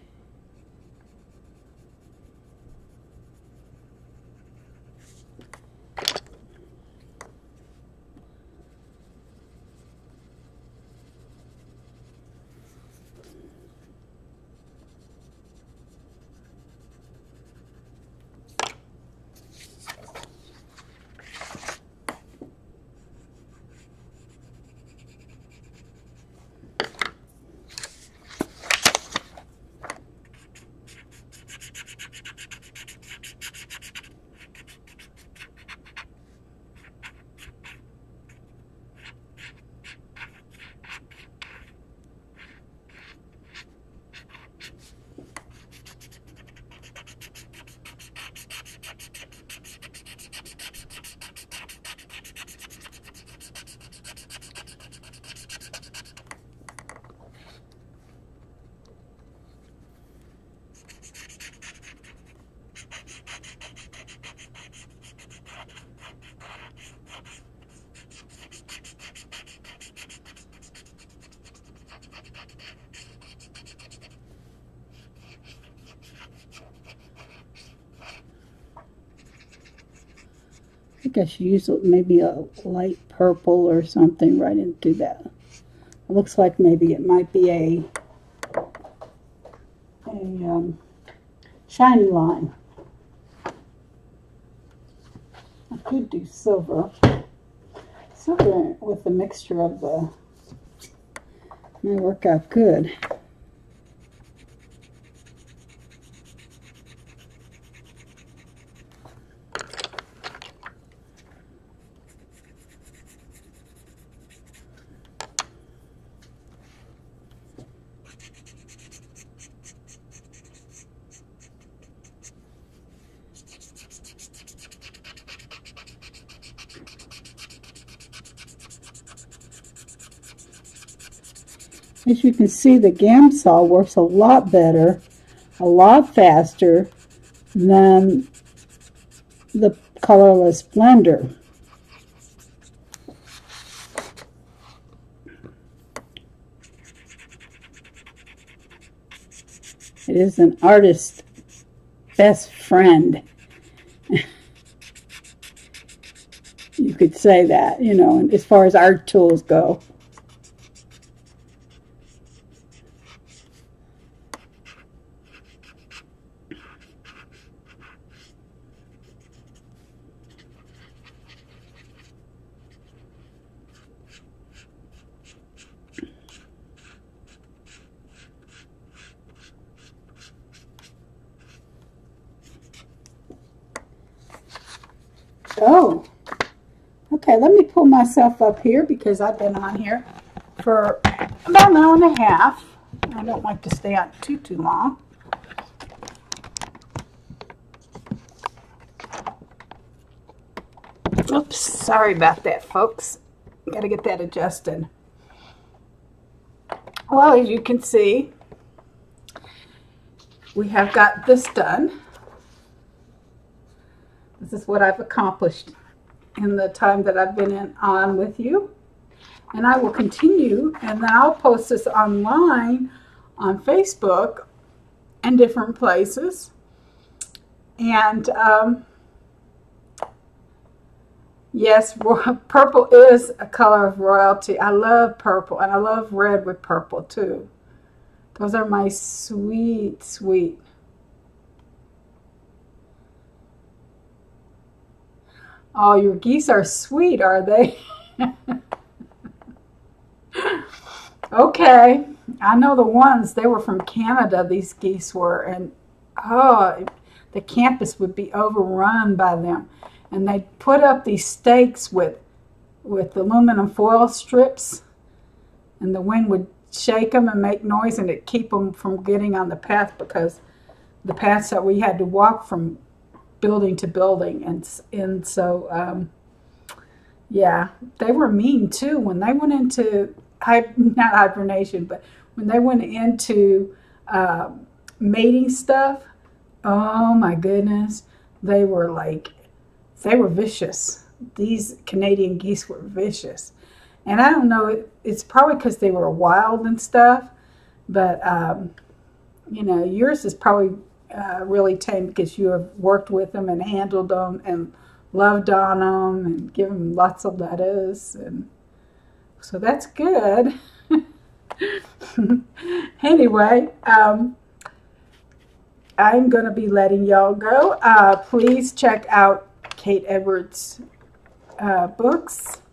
think I should use maybe a light purple or something right into that. It looks like maybe it might be a shiny line. I could do silver. Silver with the mixture of the may work out good. As you can see, the Gamsol works a lot better, a lot faster than the colorless blender. It is an artist's best friend. You could say that, you know, as far as art tools go. Oh, okay, let me pull myself up here because I've been on here for about an hour and a half. I don't like to stay on too long. Oops, sorry about that, folks. Got to get that adjusted. Well, as you can see, we have got this done. This is what I've accomplished in the time that I've been on with you. And I will continue, and then I'll post this online on Facebook and different places. And yes, purple is a color of royalty. I love purple, and I love red with purple too. Those are my sweet, sweet. Oh, your geese are sweet, are they? Okay, I know the ones. They were from Canada, these geese were, and oh, the campus would be overrun by them. And they put up these stakes with aluminum foil strips, and the wind would shake them and make noise, and it'd keep them from getting on the path, because the paths that we had to walk from building to building, and so yeah, they were mean too when they went into not hibernation, but when they went into mating stuff. Oh my goodness, they were vicious. These Canadian geese were vicious, and I don't know, it's probably because they were wild and stuff, but you know, yours is probably really tame because you have worked with them and handled them and loved on them and given them lots of lettuce, and so that's good. Anyway, I'm going to be letting y'all go. Please check out Cate Edwards books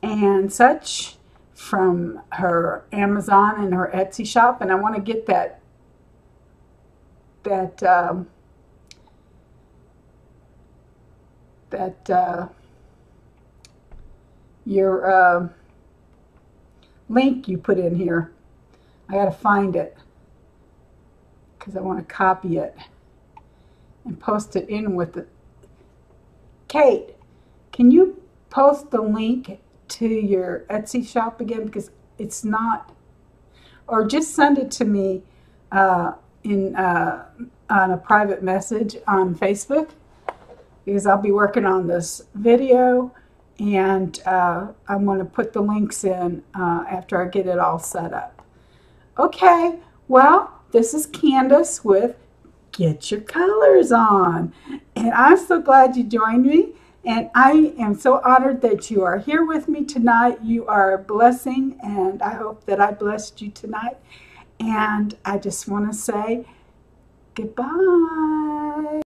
and such from her Amazon and her Etsy shop, and I want to get your link you put in here. I gotta find it because I want to copy it and post it in with it. Kate, can you post the link to your Etsy shop again, because it's not, or just send it to me on a private message on Facebook, because I'll be working on this video, and I'm going to put the links in after I get it all set up. Okay, well, this is Candace with Get Your Colors On, and I'm so glad you joined me, And I am so honored that you are here with me tonight. You are a blessing, and I hope that I blessed you tonight. And I just want to say goodbye.